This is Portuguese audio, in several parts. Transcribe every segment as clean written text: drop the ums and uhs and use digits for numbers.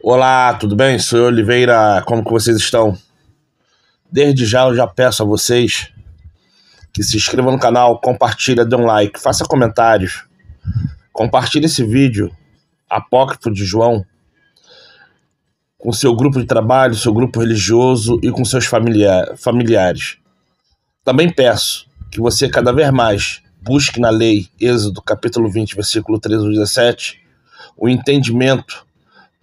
Olá, tudo bem? Sou eu, Oliveira. Como que vocês estão? Desde já eu já peço a vocês que se inscrevam no canal, compartilhem, dê um like, faça comentários, compartilhe esse vídeo apócrifo de João com seu grupo de trabalho, seu grupo religioso e com seus familiares. Também peço que você cada vez mais busque na lei, Êxodo capítulo 20, versículo 13 ao 17, o entendimento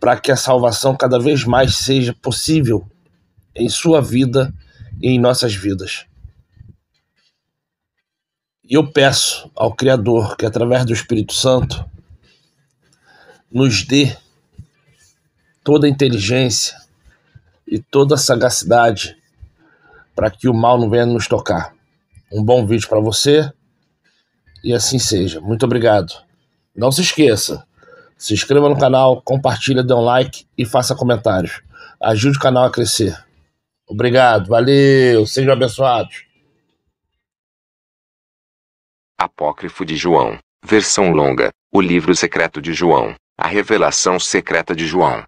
para que a salvação cada vez mais seja possível em sua vida e em nossas vidas. E eu peço ao Criador que, através do Espírito Santo, nos dê toda a inteligência e toda a sagacidade para que o mal não venha nos tocar. Um bom vídeo para você e assim seja. Muito obrigado. Não se esqueça, se inscreva no canal, compartilhe, dê um like e faça comentários. Ajude o canal a crescer. Obrigado, valeu, sejam abençoados. Apócrifo de João, versão longa, o livro secreto de João, a revelação secreta de João.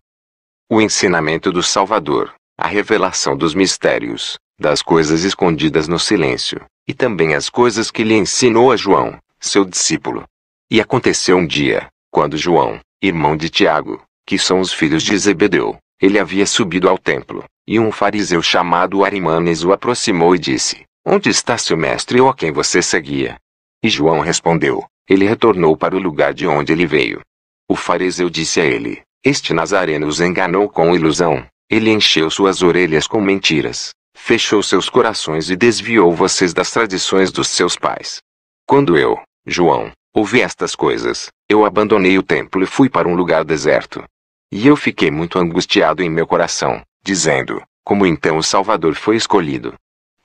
O ensinamento do Salvador, a revelação dos mistérios, das coisas escondidas no silêncio, e também as coisas que lhe ensinou a João, seu discípulo. E aconteceu um dia, quando João, irmão de Tiago, que são os filhos de Zebedeu, ele havia subido ao templo, e um fariseu chamado Arimanes o aproximou e disse: Onde está seu mestre ou a quem você seguia? E João respondeu: Ele retornou para o lugar de onde ele veio. O fariseu disse a ele: Este Nazareno os enganou com ilusão, ele encheu suas orelhas com mentiras, fechou seus corações e desviou vocês das tradições dos seus pais. Quando eu, João, ouvi estas coisas, eu abandonei o templo e fui para um lugar deserto. E eu fiquei muito angustiado em meu coração, dizendo: Como então o Salvador foi escolhido?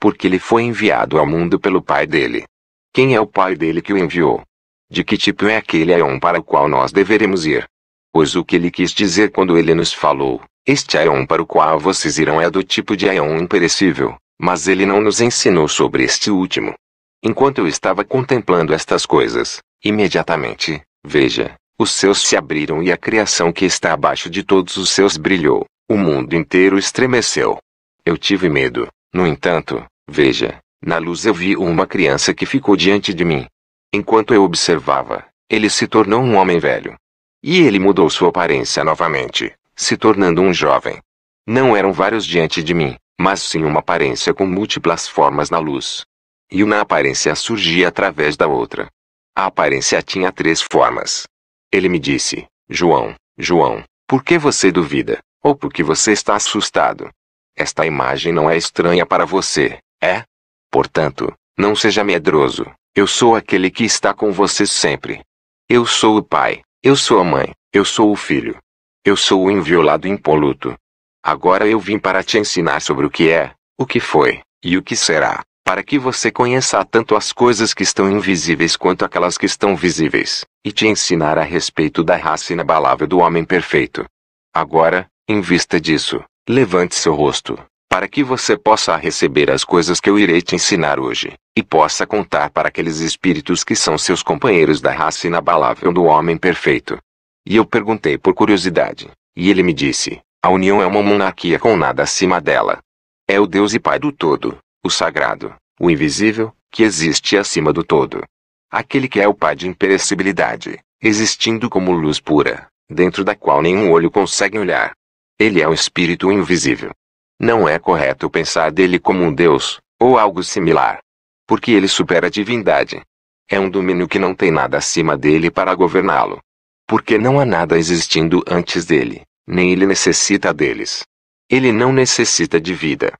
Porque ele foi enviado ao mundo pelo Pai dele. Quem é o Pai dele que o enviou? De que tipo é aquele Aion para o qual nós deveremos ir? Pois o que ele quis dizer quando ele nos falou: Este Aion para o qual vocês irão é do tipo de Aion imperecível, mas ele não nos ensinou sobre este último. Enquanto eu estava contemplando estas coisas, imediatamente, veja, os céus se abriram e a criação que está abaixo de todos os céus brilhou, o mundo inteiro estremeceu. Eu tive medo, no entanto, veja, na luz eu vi uma criança que ficou diante de mim. Enquanto eu observava, ele se tornou um homem velho. E ele mudou sua aparência novamente, se tornando um jovem. Não eram vários diante de mim, mas sim uma aparência com múltiplas formas na luz. E uma aparência surgia através da outra. A aparência tinha 3 formas. Ele me disse: João, João, por que você duvida? Ou por que você está assustado? Esta imagem não é estranha para você, é? Portanto, não seja medroso. Eu sou aquele que está com você sempre. Eu sou o Pai, eu sou a Mãe, eu sou o Filho. Eu sou o inviolado impoluto. Agora eu vim para te ensinar sobre o que é, o que foi, e o que será, para que você conheça tanto as coisas que estão invisíveis quanto aquelas que estão visíveis, e te ensinar a respeito da raça inabalável do homem perfeito. Agora, em vista disso, levante seu rosto, para que você possa receber as coisas que eu irei te ensinar hoje, e possa contar para aqueles espíritos que são seus companheiros da raça inabalável do homem perfeito. E eu perguntei por curiosidade, e ele me disse: a união é uma monarquia com nada acima dela. É o Deus e Pai do todo, o sagrado, o invisível, que existe acima do todo. Aquele que é o Pai de imperecibilidade, existindo como luz pura, dentro da qual nenhum olho consegue olhar. Ele é o Espírito invisível. Não é correto pensar dele como um Deus, ou algo similar. Porque ele supera a divindade. É um domínio que não tem nada acima dele para governá-lo. Porque não há nada existindo antes dele, nem ele necessita deles. Ele não necessita de vida.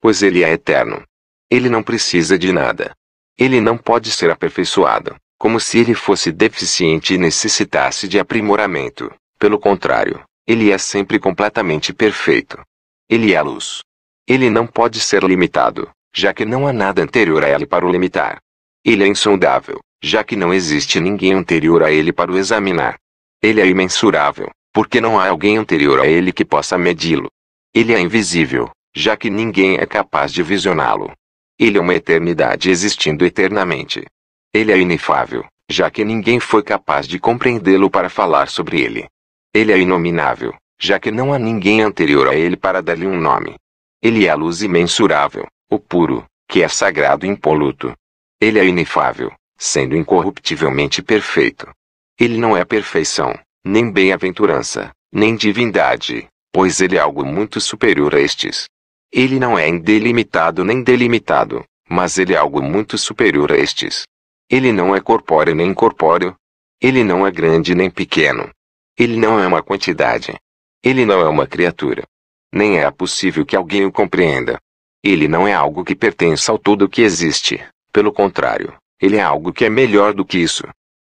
Pois ele é eterno. Ele não precisa de nada. Ele não pode ser aperfeiçoado, como se ele fosse deficiente e necessitasse de aprimoramento. Pelo contrário, ele é sempre completamente perfeito. Ele é a luz. Ele não pode ser limitado, já que não há nada anterior a ele para o limitar. Ele é insondável, já que não existe ninguém anterior a ele para o examinar. Ele é imensurável, porque não há alguém anterior a ele que possa medi-lo. Ele é invisível, já que ninguém é capaz de visioná-lo. Ele é uma eternidade existindo eternamente. Ele é inefável, já que ninguém foi capaz de compreendê-lo para falar sobre ele. Ele é inominável, já que não há ninguém anterior a ele para dar-lhe um nome. Ele é a luz imensurável, o puro, que é sagrado e impoluto. Ele é inefável, sendo incorruptivelmente perfeito. Ele não é perfeição, nem bem-aventurança, nem divindade, pois ele é algo muito superior a estes. Ele não é indelimitado nem delimitado, mas ele é algo muito superior a estes. Ele não é corpóreo nem incorpóreo. Ele não é grande nem pequeno. Ele não é uma quantidade. Ele não é uma criatura. Nem é possível que alguém o compreenda. Ele não é algo que pertença ao todo que existe. Pelo contrário, ele é algo que é melhor do que isso.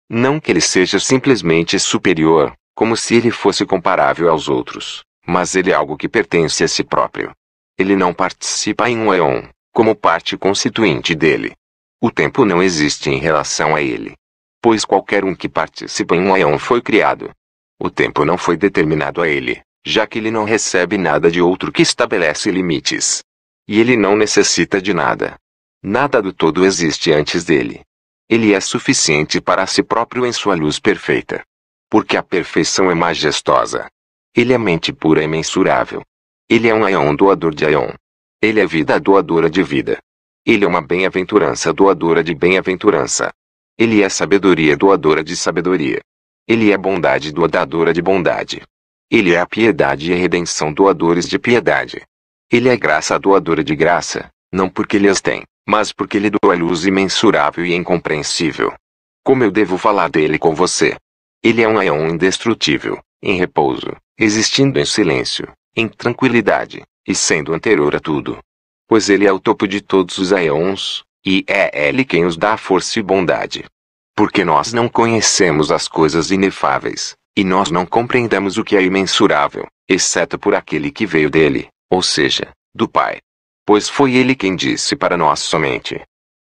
Não que ele seja simplesmente superior, como se ele fosse comparável aos outros, mas ele é algo que pertence a si próprio. Ele não participa em um éon, como parte constituinte dele. O tempo não existe em relação a ele, pois qualquer um que participa em um éon foi criado. O tempo não foi determinado a ele, já que ele não recebe nada de outro que estabelece limites. E ele não necessita de nada. Nada do todo existe antes dele. Ele é suficiente para si próprio em sua luz perfeita. Porque a perfeição é majestosa. Ele é mente pura e mensurável. Ele é um éon doador de éon. Ele é vida doadora de vida. Ele é uma bem-aventurança doadora de bem-aventurança. Ele é sabedoria doadora de sabedoria. Ele é bondade doadora de bondade. Ele é a piedade e a redenção doadores de piedade. Ele é graça doadora de graça, não porque ele as tem, mas porque ele doa luz imensurável e incompreensível. Como eu devo falar dele com você? Ele é um éon indestrutível, em repouso, existindo em silêncio, em tranquilidade, e sendo anterior a tudo. Pois ele é o topo de todos os éons, e é ele quem os dá força e bondade. Porque nós não conhecemos as coisas inefáveis, e nós não compreendemos o que é imensurável, exceto por aquele que veio dele, ou seja, do Pai. Pois foi ele quem disse para nós somente.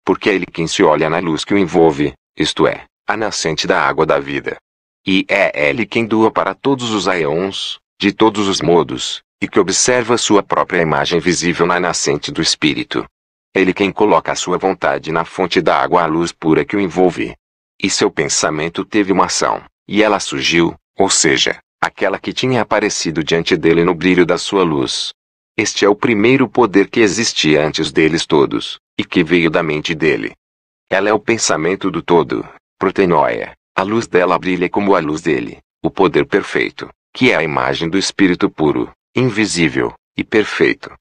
Porque é ele quem se olha na luz que o envolve, isto é, a nascente da água da vida. E é ele quem doa para todos os éons, de todos os modos, e que observa sua própria imagem visível na nascente do Espírito. É ele quem coloca a sua vontade na fonte da água à luz pura que o envolve. E seu pensamento teve uma ação, e ela surgiu, ou seja, aquela que tinha aparecido diante dele no brilho da sua luz. Este é o primeiro poder que existia antes deles todos, e que veio da mente dele. Ela é o pensamento do todo, protenoia. A luz dela brilha como a luz dele, o poder perfeito, que é a imagem do Espírito puro, invisível, e perfeito.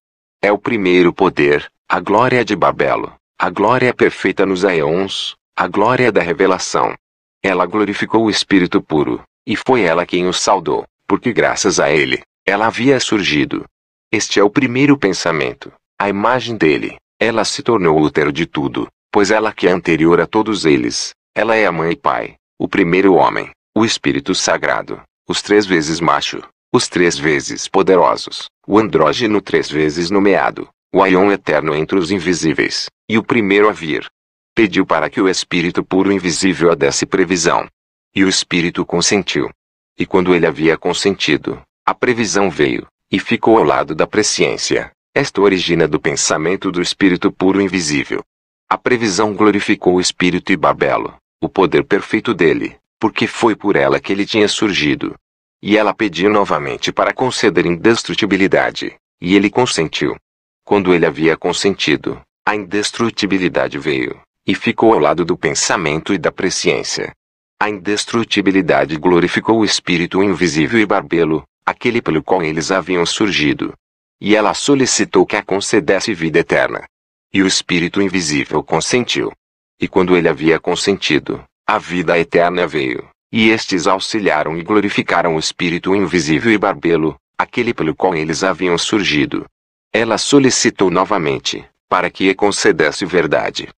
É o primeiro poder, a glória de Babelo, a glória perfeita nos éons, a glória da revelação. Ela glorificou o Espírito puro, e foi ela quem o saudou, porque graças a ele, ela havia surgido. Este é o primeiro pensamento, a imagem dele. Ela se tornou o útero de tudo, pois ela que é anterior a todos eles, ela é a mãe e pai, o primeiro homem, o Espírito Sagrado, os 3 vezes macho, os 3 vezes poderosos, o andrógeno 3 vezes nomeado, o aion eterno entre os invisíveis, e o primeiro a vir. Pediu para que o Espírito puro invisível a desse previsão. E o Espírito consentiu. E quando ele havia consentido, a previsão veio, e ficou ao lado da presciência. Esta origina do pensamento do Espírito puro invisível. A previsão glorificou o Espírito e Babelo, o poder perfeito dele, porque foi por ela que ele tinha surgido. E ela pediu novamente para conceder indestrutibilidade, e ele consentiu. Quando ele havia consentido, a indestrutibilidade veio, e ficou ao lado do pensamento e da presciência. A indestrutibilidade glorificou o Espírito invisível e Babelo, aquele pelo qual eles haviam surgido. E ela solicitou que a concedesse vida eterna. E o Espírito invisível consentiu. E quando ele havia consentido, a vida eterna veio, e estes auxiliaram e glorificaram o Espírito invisível e Babelo, aquele pelo qual eles haviam surgido. Ela solicitou novamente, para que lhe concedesse verdade.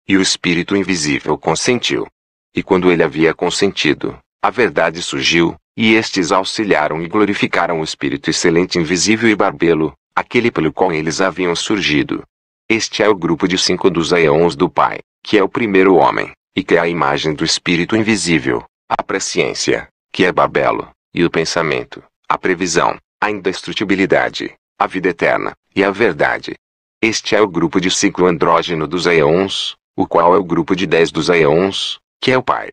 E o Espírito invisível consentiu. E quando ele havia consentido, a verdade surgiu, e estes auxiliaram e glorificaram o Espírito excelente invisível e Babelo, aquele pelo qual eles haviam surgido. Este é o grupo de 5 dos éons do Pai, que é o primeiro homem, e que é a imagem do Espírito invisível, a presciência, que é Babelo, e o pensamento, a previsão, a indestrutibilidade, a vida eterna, e a verdade. Este é o grupo de 5 andrógeno dos éons, o qual é o grupo de 10 dos éons, que é o Pai.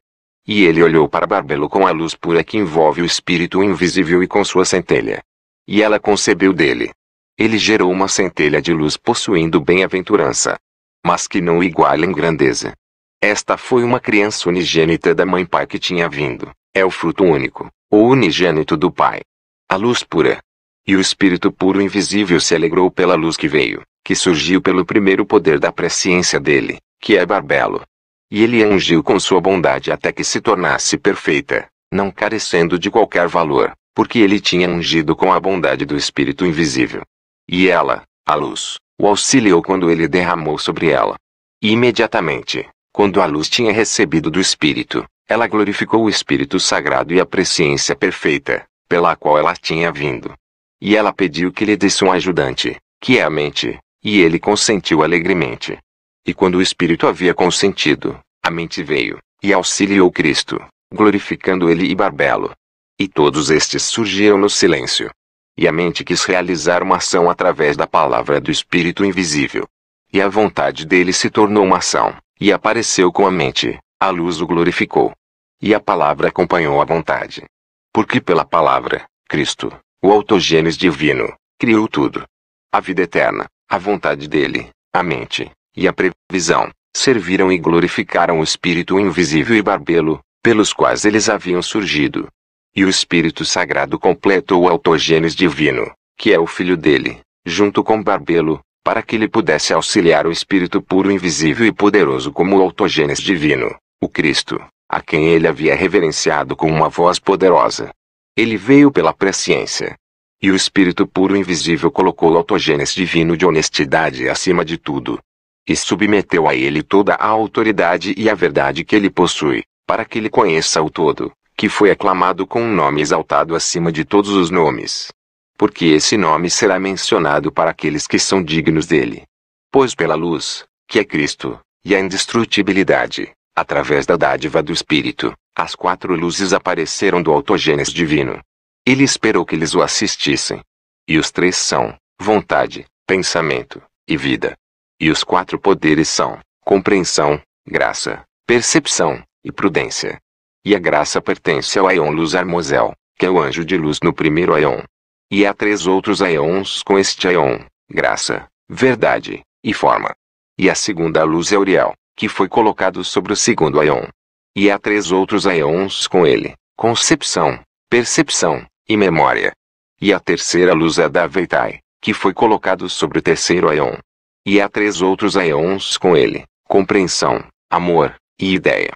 E ele olhou para Babelo com a luz pura que envolve o Espírito invisível e com sua centelha, e ela concebeu dele. Ele gerou uma centelha de luz possuindo bem-aventurança, mas que não o iguala em grandeza. Esta foi uma criança unigênita da mãe Pai que tinha vindo, é o fruto único, o unigênito do Pai. A luz pura. E o Espírito puro invisível se alegrou pela luz que veio, que surgiu pelo primeiro poder da presciência dele, que é Barbelo. E ele a ungiu com sua bondade até que se tornasse perfeita, não carecendo de qualquer valor, porque ele tinha ungido com a bondade do Espírito invisível. E ela, a luz, o auxiliou quando ele derramou sobre ela. E imediatamente, quando a luz tinha recebido do Espírito, ela glorificou o Espírito Sagrado e a presciência perfeita, pela qual ela tinha vindo. E ela pediu que lhe desse um ajudante, que é a mente, e ele consentiu alegremente. E quando o Espírito havia consentido, a mente veio, e auxiliou Cristo, glorificando ele e Barbelo. E todos estes surgiram no silêncio. E a mente quis realizar uma ação através da palavra do Espírito invisível. E a vontade dele se tornou uma ação, e apareceu com a mente, a luz o glorificou. E a palavra acompanhou a vontade. Porque pela palavra, Cristo, o autogênes divino, criou tudo. A vida eterna, a vontade dele, a mente, e a previsão, serviram e glorificaram o Espírito invisível e Barbelo, pelos quais eles haviam surgido. E o Espírito Sagrado completou o autogênes divino, que é o Filho dele, junto com Barbelo, para que ele pudesse auxiliar o Espírito puro invisível e poderoso como o autogênes divino, o Cristo, a quem ele havia reverenciado com uma voz poderosa. Ele veio pela presciência. E o Espírito puro invisível colocou o autogênes divino de honestidade acima de tudo. E submeteu a ele toda a autoridade e a verdade que ele possui, para que ele conheça o todo, que foi aclamado com um nome exaltado acima de todos os nomes. Porque esse nome será mencionado para aqueles que são dignos dele. Pois pela luz, que é Cristo, e a indestrutibilidade, através da dádiva do Espírito, as 4 luzes apareceram do autogênes divino. Ele esperou que eles o assistissem. E os 3 são, vontade, pensamento, e vida. E os 4 poderes são, compreensão, graça, percepção, e prudência. E a graça pertence ao Aion Luz Armosel, que é o anjo de luz no primeiro Aion. E há 3 outros Aions com este Aion, graça, verdade, e forma. E a segunda luz é Uriel, que foi colocado sobre o segundo Aion. E há 3 outros Aions com ele, concepção, percepção, e memória. E a terceira luz é da Veitai, que foi colocado sobre o terceiro Aion. E há 3 outros Aions com ele, compreensão, amor, e ideia.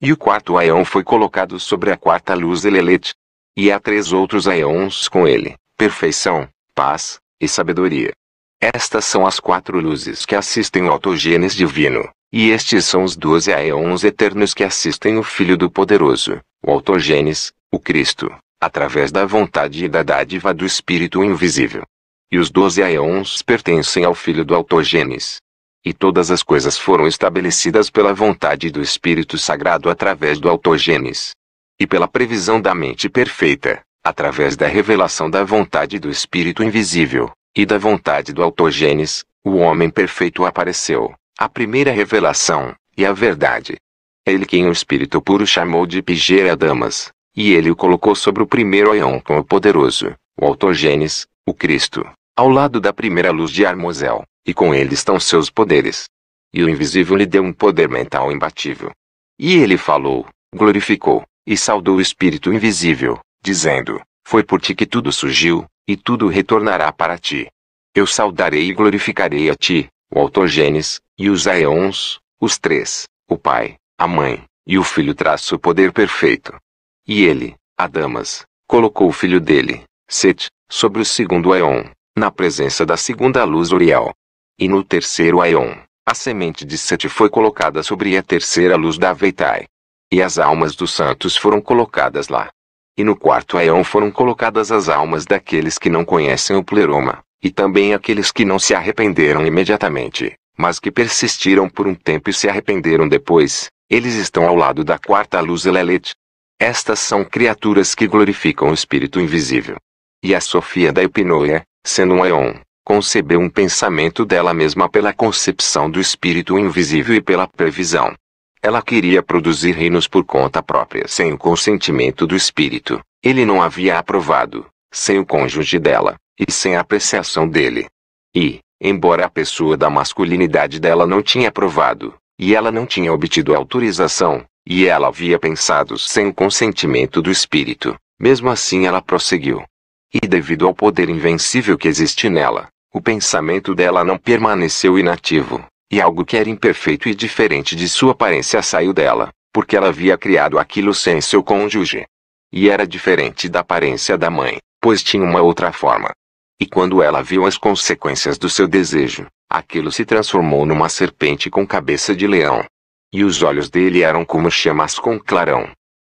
E o quarto Aion foi colocado sobre a quarta luz Elelet. E há 3 outros Aions com ele, perfeição, paz, e sabedoria. Estas são as 4 luzes que assistem o autogênes divino, e estes são os 12 Aions eternos que assistem o Filho do Poderoso, o autogênes, o Cristo, através da vontade e da dádiva do Espírito invisível. E os 12 Aions pertencem ao Filho do autogênes. E todas as coisas foram estabelecidas pela vontade do Espírito Sagrado através do autogênes. E pela previsão da mente perfeita, através da revelação da vontade do Espírito invisível, e da vontade do autogênes, o homem perfeito apareceu, a primeira revelação, e a verdade. É ele quem o Espírito puro chamou de Pigera Damas, e ele o colocou sobre o primeiro Aion com o poderoso, o autogênes, o Cristo, ao lado da primeira luz de Armosel, e com ele estão seus poderes. E o invisível lhe deu um poder mental imbatível. E ele falou, glorificou, e saudou o Espírito invisível, dizendo, foi por ti que tudo surgiu, e tudo retornará para ti. Eu saudarei e glorificarei a ti, o autogênes, e os Aions, os 3, o Pai, a Mãe, e o Filho traço o poder perfeito. E ele, Adamas, colocou o filho dele, Set, sobre o segundo Aion, na presença da segunda luz Uriel. E no terceiro Aion, a semente de Set foi colocada sobre a terceira luz da Veitai. E as almas dos santos foram colocadas lá. E no quarto Aion foram colocadas as almas daqueles que não conhecem o pleroma, e também aqueles que não se arrependeram imediatamente, mas que persistiram por um tempo e se arrependeram depois. Eles estão ao lado da quarta luz Elelet. Estas são criaturas que glorificam o Espírito invisível. E a Sofia da Epinoia, sendo um Aion, concebeu um pensamento dela mesma pela concepção do Espírito invisível e pela previsão. Ela queria produzir reinos por conta própria sem o consentimento do Espírito. Ele não havia aprovado, sem o cônjuge dela, e sem a apreciação dele. E, embora a pessoa da masculinidade dela não tinha aprovado, e ela não tinha obtido autorização, e ela havia pensado sem o consentimento do espírito, mesmo assim ela prosseguiu. E devido ao poder invencível que existe nela, o pensamento dela não permaneceu inativo, e algo que era imperfeito e diferente de sua aparência saiu dela, porque ela havia criado aquilo sem seu cônjuge. E era diferente da aparência da mãe, pois tinha uma outra forma. E quando ela viu as consequências do seu desejo, aquilo se transformou numa serpente com cabeça de leão. E os olhos dele eram como chamas com clarão.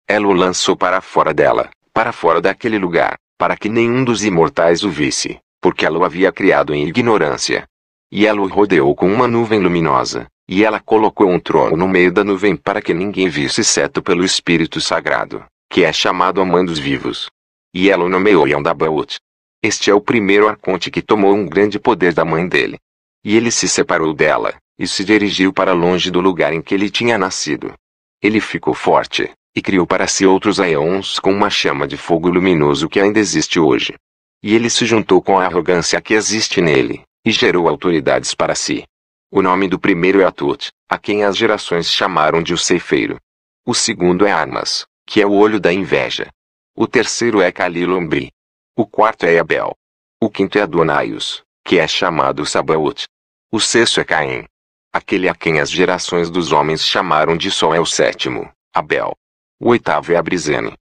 Ela o lançou para fora dela, para fora daquele lugar, para que nenhum dos imortais o visse, porque ela o havia criado em ignorância. E ela o rodeou com uma nuvem luminosa, e ela colocou um trono no meio da nuvem para que ninguém visse exceto pelo Espírito Sagrado, que é chamado a Mãe dos Vivos. E ela o nomeou Yondabaoth. Este é o primeiro arconte que tomou um grande poder da mãe dele. E ele se separou dela, e se dirigiu para longe do lugar em que ele tinha nascido. Ele ficou forte, e criou para si outros aeons com uma chama de fogo luminoso que ainda existe hoje. E ele se juntou com a arrogância que existe nele, e gerou autoridades para si. O nome do primeiro é Atut, a quem as gerações chamaram de o ceifeiro. O segundo é Armas, que é o olho da inveja. O terceiro é Kalilombri. O quarto é Abel. O quinto é Adonaios, que é chamado Sabaoth. O sexto é Caim. Aquele a quem as gerações dos homens chamaram de Sol é o sétimo, Abel. O oitavo é Abrizene.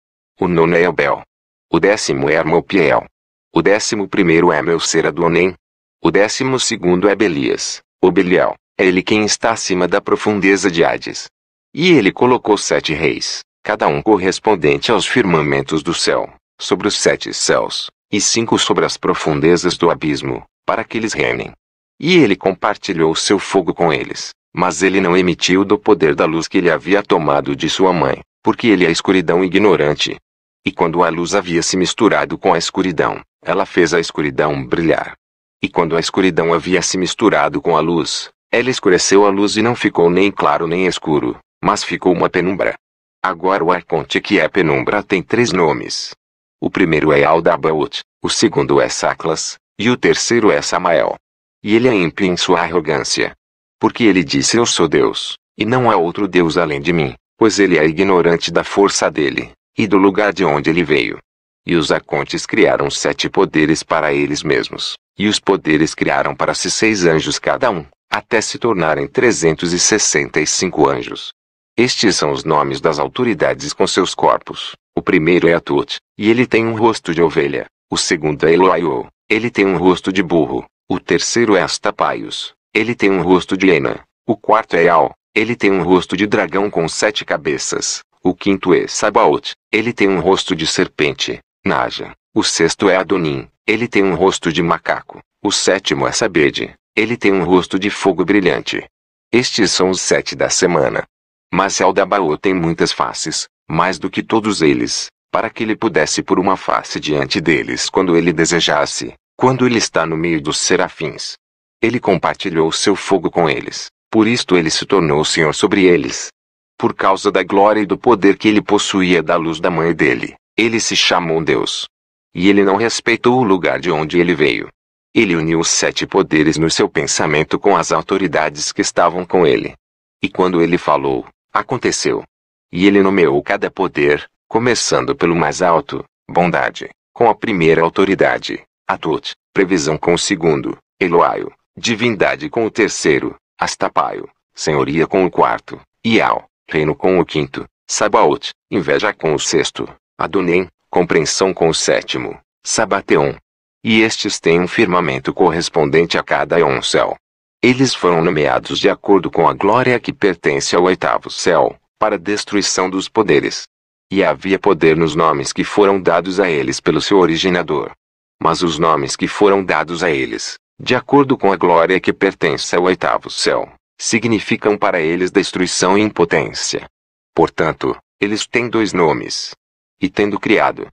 O nono é Abel. O décimo é Armopiel. O 11º é Melser-Adonem. O 12º é Belias, ou Belial, é ele quem está acima da profundeza de Hades. E ele colocou 7 reis, cada um correspondente aos firmamentos do céu, sobre os 7 céus, e 5 sobre as profundezas do abismo, para que eles reinem. E ele compartilhou seu fogo com eles, mas ele não emitiu do poder da luz que ele havia tomado de sua mãe, porque ele é a escuridão ignorante. E quando a luz havia se misturado com a escuridão, ela fez a escuridão brilhar. E quando a escuridão havia se misturado com a luz, ela escureceu a luz e não ficou nem claro nem escuro, mas ficou uma penumbra. Agora o arconte que é penumbra tem 3 nomes. O primeiro é Aldabaoth, o segundo é Saclas, e o terceiro é Samael. E ele é ímpio em sua arrogância. Porque ele disse: Eu sou Deus, e não há outro Deus além de mim, pois ele é ignorante da força dele, e do lugar de onde ele veio. E os arcontes criaram 7 poderes para eles mesmos, e os poderes criaram para si 6 anjos cada um, até se tornarem 365 anjos. Estes são os nomes das autoridades com seus corpos. O primeiro é Atut, e ele tem um rosto de ovelha. O segundo é Eloaiô, ele tem um rosto de burro. O terceiro é Astapaios, ele tem um rosto de hiena. O quarto é Al, ele tem um rosto de dragão com 7 cabeças. O quinto é Sabaoth, ele tem um rosto de serpente. Naja. O sexto é Adonim, ele tem um rosto de macaco. O sétimo é Sabede, ele tem um rosto de fogo brilhante. Estes são os 7 da semana. Mas Aldabaoth tem muitas faces, mais do que todos eles, para que ele pudesse pôr uma face diante deles quando ele desejasse, quando ele está no meio dos serafins. Ele compartilhou seu fogo com eles, por isto ele se tornou Senhor sobre eles. Por causa da glória e do poder que ele possuía da luz da mãe dele, ele se chamou Deus. E ele não respeitou o lugar de onde ele veio. Ele uniu os 7 poderes no seu pensamento com as autoridades que estavam com ele. E quando ele falou, aconteceu. E ele nomeou cada poder, começando pelo mais alto, bondade, com a primeira autoridade, Atut, previsão com o segundo, Eloaio, divindade com o terceiro, Astapaio, senhoria com o quarto, e Al, reino com o quinto, Sabaoth, inveja com o sexto, Adonem, compreensão com o sétimo, Sabateon. E estes têm um firmamento correspondente a cada céu. Eles foram nomeados de acordo com a glória que pertence ao 8º céu, para a destruição dos poderes. E havia poder nos nomes que foram dados a eles pelo seu originador. Mas os nomes que foram dados a eles, de acordo com a glória que pertence ao 8º céu, significam para eles destruição e impotência. Portanto, eles têm 2 nomes. E tendo criado,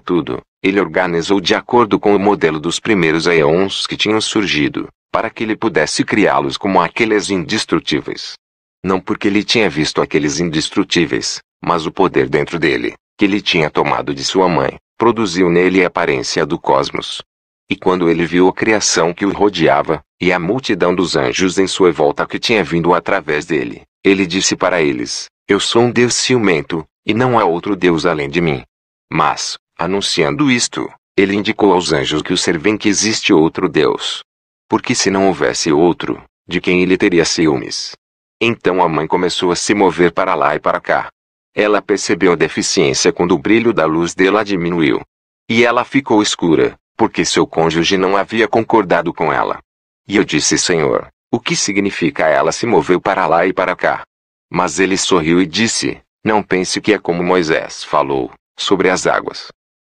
tudo, ele organizou de acordo com o modelo dos primeiros aeons que tinham surgido, para que ele pudesse criá-los como aqueles indestrutíveis. Não porque ele tinha visto aqueles indestrutíveis, mas o poder dentro dele, que ele tinha tomado de sua mãe, produziu nele a aparência do cosmos. E quando ele viu a criação que o rodeava, e a multidão dos anjos em sua volta que tinha vindo através dele, ele disse para eles: Eu sou um Deus ciumento, e não há outro Deus além de mim. Mas, anunciando isto, ele indicou aos anjos que o servem que existe outro Deus. Porque se não houvesse outro, de quem ele teria ciúmes? Então a mãe começou a se mover para lá e para cá. Ela percebeu a deficiência quando o brilho da luz dela diminuiu. E ela ficou escura, porque seu cônjuge não havia concordado com ela. E eu disse: Senhor, o que significa? Ela se moveu para lá e para cá. Mas ele sorriu e disse: Não pense que é como Moisés falou, sobre as águas.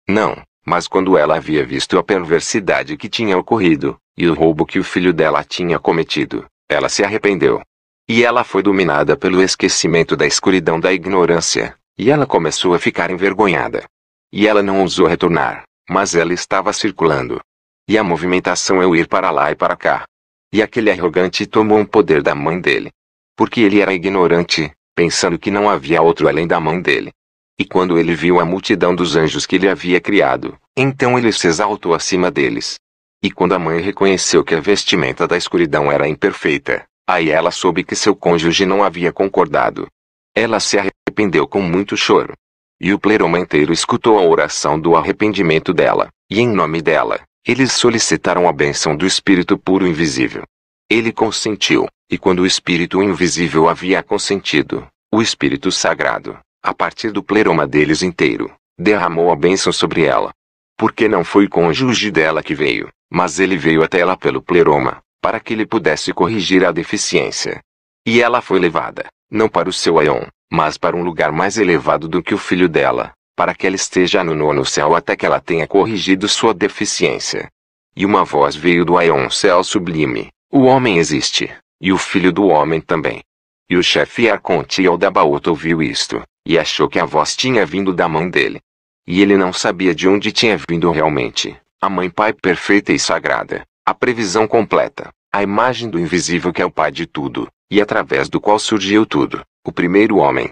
Não, mas quando ela havia visto a perversidade que tinha ocorrido, e o roubo que o filho dela tinha cometido, ela se arrependeu. E ela foi dominada pelo esquecimento da escuridão da ignorância, e ela começou a ficar envergonhada. E ela não ousou retornar, mas ela estava circulando. E a movimentação é o ir para lá e para cá. E aquele arrogante tomou um poder da mãe dele. Porque ele era ignorante, pensando que não havia outro além da mãe dele. E quando ele viu a multidão dos anjos que ele havia criado, então ele se exaltou acima deles. E quando a mãe reconheceu que a vestimenta da escuridão era imperfeita, aí ela soube que seu cônjuge não havia concordado. Ela se arrependeu com muito choro. E o pleroma inteiro escutou a oração do arrependimento dela, e em nome dela, eles solicitaram a bênção do Espírito puro invisível. Ele consentiu, e quando o Espírito invisível havia consentido, o Espírito Sagrado, a partir do pleroma deles inteiro, derramou a bênção sobre ela. Porque não foi o cônjuge dela que veio, mas ele veio até ela pelo pleroma, para que ele pudesse corrigir a deficiência. E ela foi levada, não para o seu aion, mas para um lugar mais elevado do que o filho dela, para que ela esteja no nono céu até que ela tenha corrigido sua deficiência. E uma voz veio do aion céu sublime: O homem existe, e o filho do homem também. E o chefe Arconte Aldabaoth ouviu isto, e achou que a voz tinha vindo da mão dele. E ele não sabia de onde tinha vindo realmente, a mãe Pai perfeita e sagrada, a previsão completa, a imagem do invisível que é o Pai de tudo, e através do qual surgiu tudo, o primeiro homem.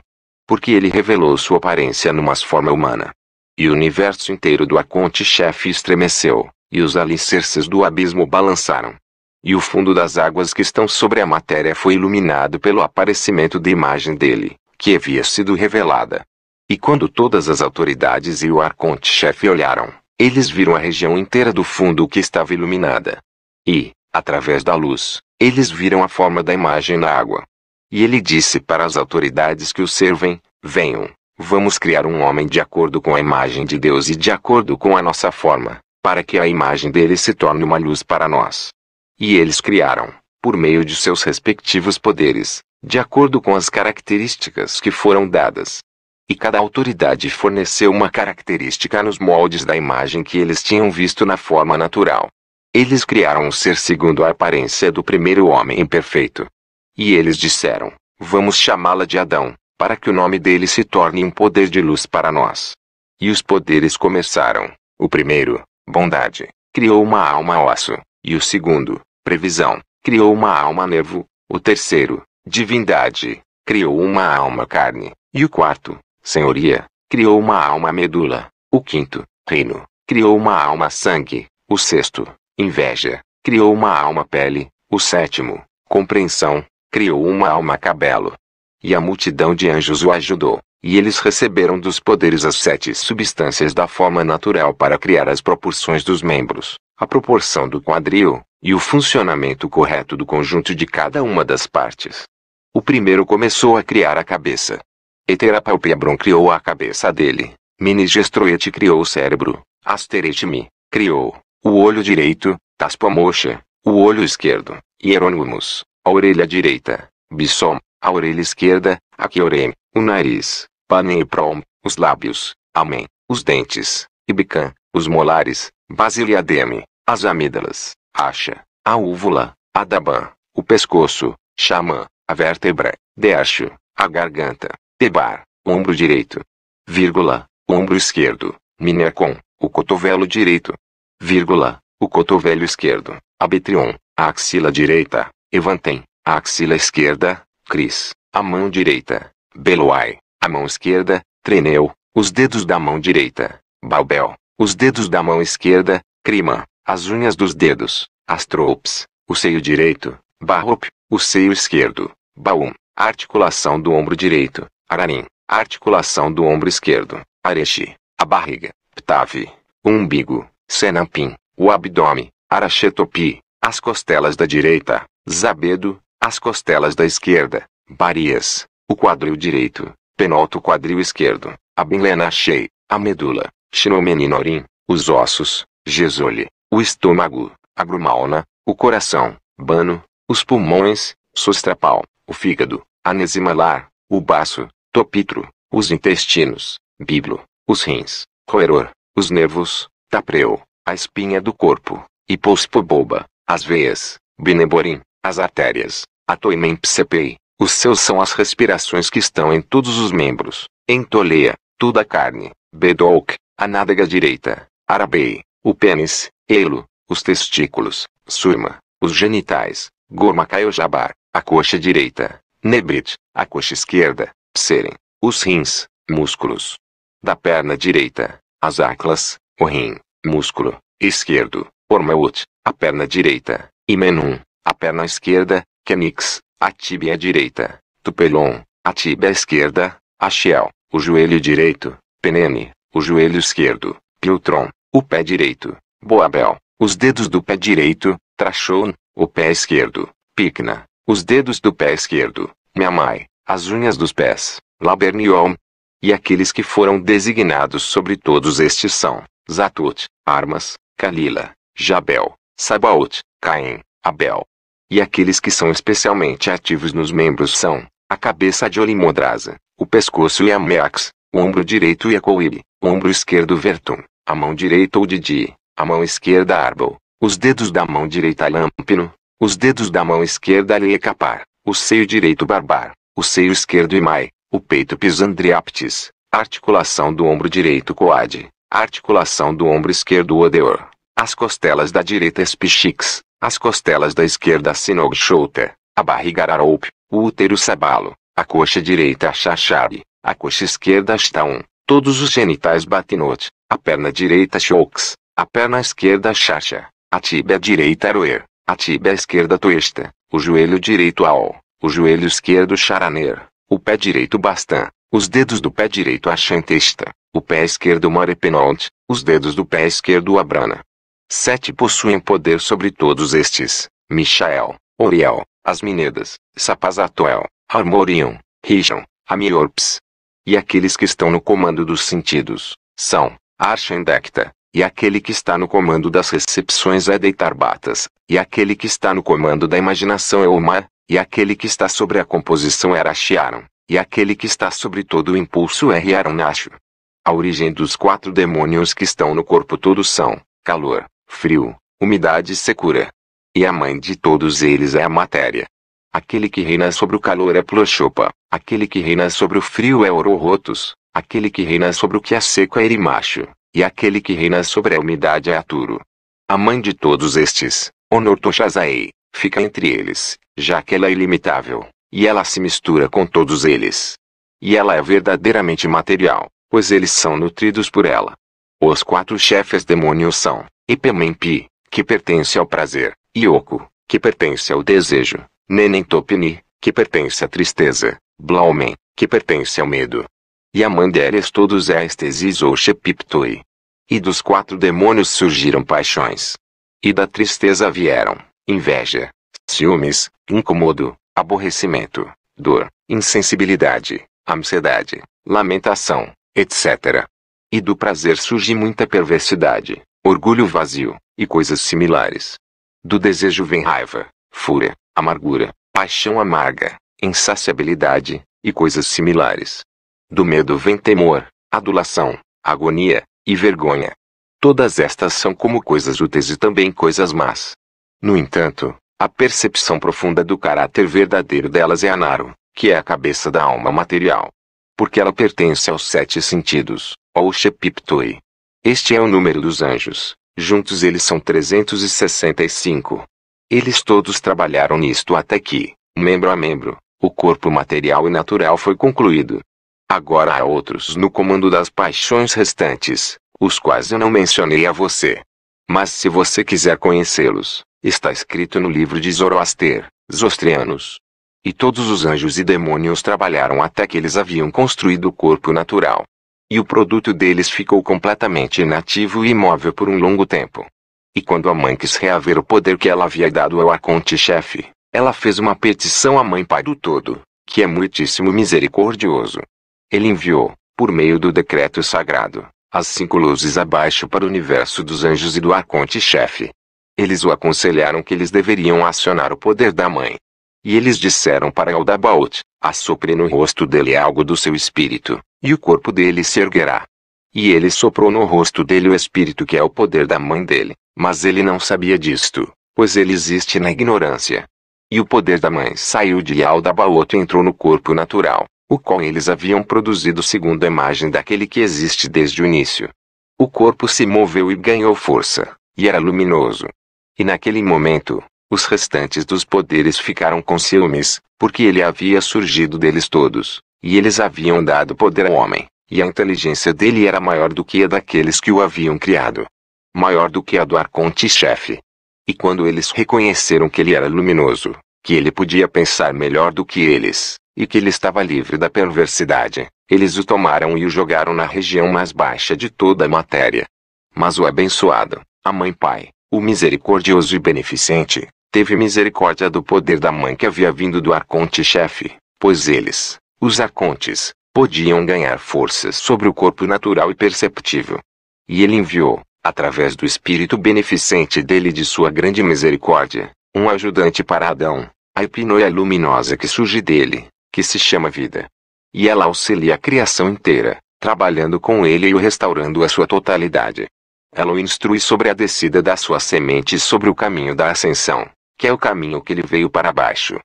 Porque ele revelou sua aparência numa forma humana. E o universo inteiro do Arconte-chefe estremeceu, e os alicerces do abismo balançaram. E o fundo das águas que estão sobre a matéria foi iluminado pelo aparecimento da imagem dele, que havia sido revelada. E quando todas as autoridades e o Arconte-chefe olharam, eles viram a região inteira do fundo que estava iluminada. E, através da luz, eles viram a forma da imagem na água. E ele disse para as autoridades que o servem: Venham, vamos criar um homem de acordo com a imagem de Deus e de acordo com a nossa forma, para que a imagem dele se torne uma luz para nós. E eles criaram, por meio de seus respectivos poderes, de acordo com as características que foram dadas. E cada autoridade forneceu uma característica nos moldes da imagem que eles tinham visto na forma natural. Eles criaram um ser segundo a aparência do primeiro homem imperfeito. E eles disseram: Vamos chamá-la de Adão, para que o nome dele se torne um poder de luz para nós. E os poderes começaram. O primeiro, bondade, criou uma alma osso. E o segundo, previsão, criou uma alma nervo. O terceiro, divindade, criou uma alma carne. E o quarto, senhoria, criou uma alma medula. O quinto, reino, criou uma alma sangue. O sexto, inveja, criou uma alma pele. O sétimo, compreensão, criou uma alma cabelo. E a multidão de anjos o ajudou, e eles receberam dos poderes as 7 substâncias da forma natural para criar as proporções dos membros, a proporção do quadril, e o funcionamento correto do conjunto de cada uma das partes. O primeiro começou a criar a cabeça. Eterapalpiabron criou a cabeça dele, Minigestroete criou o cérebro, Asteretimi, criou o olho direito, Taspomocha, o olho esquerdo, Hieronymus, a orelha direita, Bissom, a orelha esquerda, Achiorem, o nariz, Paneprom, os lábios, Amém, os dentes, Ibican, os molares, Basiliademe, as amígdalas, Acha, a úvula, Adaban, o pescoço, Xamã, a vértebra, Deacho, a garganta, Tebar, ombro direito, vírgula, ombro esquerdo, Minercon, o cotovelo direito, vírgula, o cotovelo esquerdo, Abetrion, a axila direita, Evantem, a axila esquerda, Cris, a mão direita, Beloai, a mão esquerda, Treneu, os dedos da mão direita, Balbel, os dedos da mão esquerda, crima, as unhas dos dedos, astrops, o seio direito, barrop, o seio esquerdo, baum, a articulação do ombro direito, ararim, a articulação do ombro esquerdo, arechi, a barriga, ptavi, o umbigo, senampim, o abdômen, arachetopi, as costelas da direita, zabedo, as costelas da esquerda, barias, o quadril direito, penalto quadril esquerdo, a benlenachei, a medula, shinomeninorim, os ossos, gesole, o estômago, a grumauna, o coração, bano, os pulmões, sostrapal, o fígado, anesimalar, o baço, topitro, os intestinos, biblo, os rins, roeror, os nervos, tapreu, a espinha do corpo, hipospoboba, as veias, beneborim, as artérias, a toimempsepei, os seus são as respirações que estão em todos os membros, entoleia, toda a carne, bedolk, a nádega direita, arabei, o pênis, elo, os testículos, surma, os genitais, gormacaiojabar, a coxa direita, nebrit, a coxa esquerda, pseren, os rins, músculos. Da perna direita, as aclas, o rim, músculo, esquerdo, ormaut, a perna direita, imenum, a perna esquerda, canix, a tíbia direita, tupelon, a tíbia esquerda, axial, o joelho direito, penene, o joelho esquerdo, piltron, o pé direito, boabel, os dedos do pé direito, trachon, o pé esquerdo, picna, os dedos do pé esquerdo, miamai, as unhas dos pés, laberniom. E aqueles que foram designados sobre todos estes são, Zatut, Armas, Kalila, Jabel, Sabaot, Caim, Abel. E aqueles que são especialmente ativos nos membros são, a cabeça de Olimodrasa, o pescoço e a Meax, o ombro direito e a Coibe, o ombro esquerdo Vertum, a mão direita Udidi, a mão esquerda Arbel, os dedos da mão direita Lampino, os dedos da mão esquerda Leecapar, o seio direito Barbar, o seio esquerdo Imai, o peito Pisandriaptis, a articulação do ombro direito Coade, a articulação do ombro esquerdo Odeor, as costelas da direita Spichix, as costelas da esquerda Sinogshouter, a barriga Araroup, o útero Sabalo, a coxa direita Shashari, a coxa esquerda Shtaun, todos os genitais Batinot, a perna direita Shoux, a perna esquerda Shasha, a tíbia direita Aroer, a tíbia esquerda Toesta, o joelho direito Aol, o joelho esquerdo Charaner, o pé direito Bastan, os dedos do pé direito Achantesta, o pé esquerdo Marepenont, os dedos do pé esquerdo Abrana. 7 possuem poder sobre todos estes, Michael, Oriel, as Minedas, Sapazatoel, Harmorion, Rishon, Amiorps. E aqueles que estão no comando dos sentidos, são, Archandecta, e aquele que está no comando das recepções é Deitarbatas, e aquele que está no comando da imaginação é Omar, e aquele que está sobre a composição é Rashiaron, e aquele que está sobre todo o impulso é Riaronacho. A origem dos 4 demônios que estão no corpo todo são, calor, frio, umidade e secura. E a mãe de todos eles é a matéria. Aquele que reina sobre o calor é Ploshopa, aquele que reina sobre o frio é Ororotos, aquele que reina sobre o que é seco é Erimacho, e aquele que reina sobre a umidade é Aturo. A mãe de todos estes, Onortoshazai, fica entre eles, já que ela é ilimitável, e ela se mistura com todos eles. E ela é verdadeiramente material, pois eles são nutridos por ela. Os 4 chefes demônios são, Ipemempi, que pertence ao prazer, Ioko, que pertence ao desejo, Nenentopini, que pertence à tristeza, Blaumen, que pertence ao medo. E a mãe deles todos é Estesis ou Shepiptoi. E dos 4 demônios surgiram paixões. E da tristeza vieram, inveja, ciúmes, incomodo, aborrecimento, dor, insensibilidade, ansiedade, lamentação, etc. E do prazer surge muita perversidade, orgulho vazio, e coisas similares. Do desejo vem raiva, fúria, amargura, paixão amarga, insaciabilidade, e coisas similares. Do medo vem temor, adulação, agonia, e vergonha. Todas estas são como coisas úteis e também coisas más. No entanto, a percepção profunda do caráter verdadeiro delas é a Naru, que é a cabeça da alma material. Porque ela pertence aos 7 sentidos, ou Shepiptoi. Este é o número dos anjos, juntos eles são 365. Eles todos trabalharam nisto até que, membro a membro, o corpo material e natural foi concluído. Agora há outros no comando das paixões restantes, os quais eu não mencionei a você. Mas se você quiser conhecê-los, está escrito no livro de Zoroaster, Zostrianos. E todos os anjos e demônios trabalharam até que eles haviam construído o corpo natural. E o produto deles ficou completamente inativo e imóvel por um longo tempo. E quando a mãe quis reaver o poder que ela havia dado ao arconte-chefe, ela fez uma petição à Mãe Pai do Todo, que é muitíssimo misericordioso. Ele enviou, por meio do decreto sagrado, as 5 luzes abaixo para o universo dos anjos e do arconte-chefe. Eles o aconselharam que eles deveriam acionar o poder da mãe. E eles disseram para Aldabaoth, assopre no rosto dele algo do seu espírito, e o corpo dele se erguerá. E ele soprou no rosto dele o espírito que é o poder da mãe dele, mas ele não sabia disto, pois ele existe na ignorância. E o poder da mãe saiu de Aldabaoth e entrou no corpo natural, o qual eles haviam produzido segundo a imagem daquele que existe desde o início. O corpo se moveu e ganhou força, e era luminoso. E naquele momento, os restantes dos poderes ficaram com ciúmes, porque ele havia surgido deles todos, e eles haviam dado poder ao homem, e a inteligência dele era maior do que a daqueles que o haviam criado. Maior do que a do arconte-chefe. E quando eles reconheceram que ele era luminoso, que ele podia pensar melhor do que eles, e que ele estava livre da perversidade, eles o tomaram e o jogaram na região mais baixa de toda a matéria. Mas o abençoado, a Mãe Pai, o misericordioso e beneficente, teve misericórdia do poder da mãe que havia vindo do arconte-chefe, pois eles, os arcontes, podiam ganhar forças sobre o corpo natural e perceptível. E ele enviou, através do espírito beneficente dele e de sua grande misericórdia, um ajudante para Adão, a hipnoia luminosa que surge dele, que se chama vida. E ela auxilia a criação inteira, trabalhando com ele e o restaurando à sua totalidade. Ela o instrui sobre a descida da sua semente sobre o caminho da ascensão, que é o caminho que ele veio para baixo.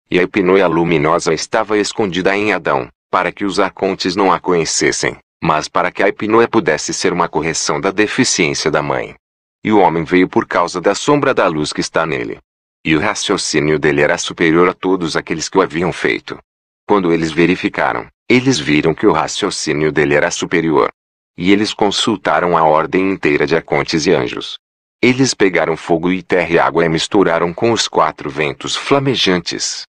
E a hipnoia luminosa estava escondida em Adão, para que os arcontes não a conhecessem, mas para que a hipnoia pudesse ser uma correção da deficiência da mãe. E o homem veio por causa da sombra da luz que está nele. E o raciocínio dele era superior a todos aqueles que o haviam feito. Quando eles verificaram, eles viram que o raciocínio dele era superior. E eles consultaram a ordem inteira de arcontes e anjos. Eles pegaram fogo e terra e água e misturaram com os 4 ventos flamejantes.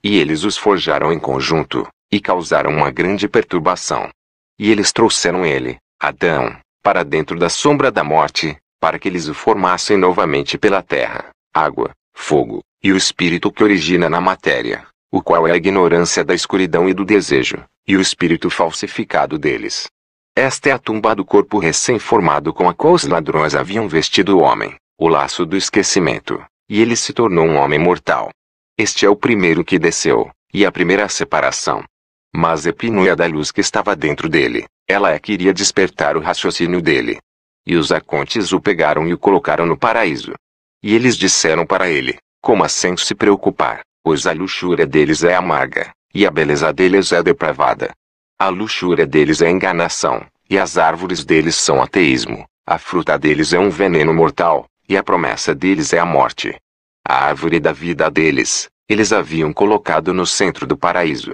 E eles os forjaram em conjunto, e causaram uma grande perturbação. E eles trouxeram ele, Adão, para dentro da sombra da morte, para que eles o formassem novamente pela terra, água, fogo, e o espírito que origina na matéria, o qual é a ignorância da escuridão e do desejo, e o espírito falsificado deles. Esta é a tumba do corpo recém-formado com a qual os ladrões haviam vestido o homem, o laço do esquecimento, e ele se tornou um homem mortal. Este é o primeiro que desceu, e a primeira separação. Mas a hipnoia da luz que estava dentro dele, ela é que iria despertar o raciocínio dele. E os arcontes o pegaram e o colocaram no paraíso. E eles disseram para ele, coma sem se preocupar, pois a luxúria deles é amarga, e a beleza deles é depravada. A luxúria deles é enganação, e as árvores deles são ateísmo, a fruta deles é um veneno mortal, e a promessa deles é a morte. A árvore da vida deles, eles haviam colocado no centro do paraíso.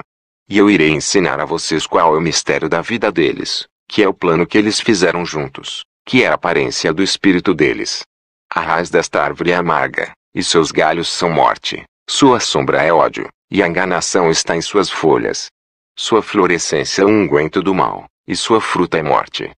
E eu irei ensinar a vocês qual é o mistério da vida deles, que é o plano que eles fizeram juntos, que é a aparência do espírito deles. A raiz desta árvore é amarga, e seus galhos são morte, sua sombra é ódio, e a enganação está em suas folhas. Sua florescência é um unguento do mal, e sua fruta é morte.